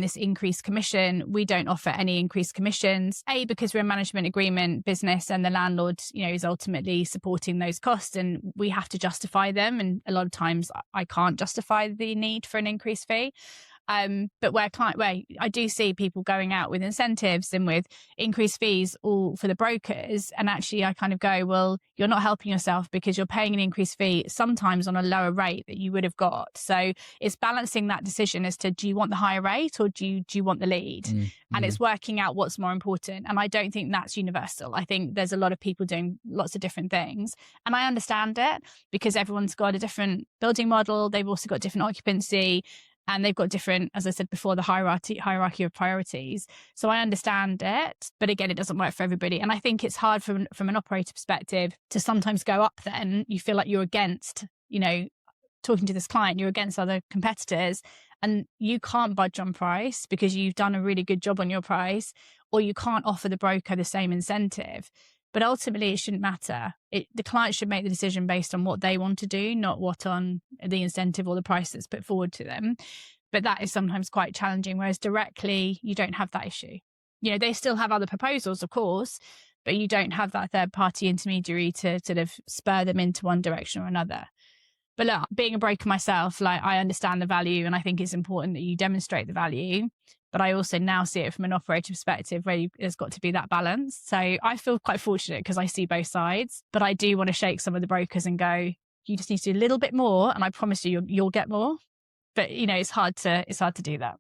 this increased commission. We don't offer any increased commissions, because we're a management agreement business and the landlord, is ultimately supporting those costs and we have to justify them. And a lot of times I can't justify the need for an increased fee. But where I do see people going out with incentives and with increased fees all for the brokers. And actually I kind of go, well, you're not helping yourself because you're paying an increased fee sometimes on a lower rate that you would have got. So it's balancing that decision as to, do you want the higher rate or do you want the lead? And it's working out what's more important. And I don't think that's universal. I think there's a lot of people doing lots of different things. And I understand it because everyone's got a different building model. They've also got different occupancy. And they've got different, as I said before, the hierarchy of priorities. So I understand it, but again, it doesn't work for everybody. And I think it's hard from an operator perspective to sometimes go up then. You feel like you're against, talking to this client, you're against other competitors and you can't budge on price because you've done a really good job on your price, or you can't offer the broker the same incentive. But ultimately, it shouldn't matter. The client should make the decision based on what they want to do, not what on the incentive or the price that's put forward to them. But that is sometimes quite challenging, whereas directly, you don't have that issue. They still have other proposals, of course, but you don't have that third-party intermediary to sort of spur them into one direction or another. But look, being a broker myself, I understand the value and I think it's important that you demonstrate the value. But I also now see it from an operator perspective where there's got to be that balance. So I feel quite fortunate because I see both sides, but I do want to shake some of the brokers and go, you just need to do a little bit more and I promise you'll get more. But, it's hard to do that.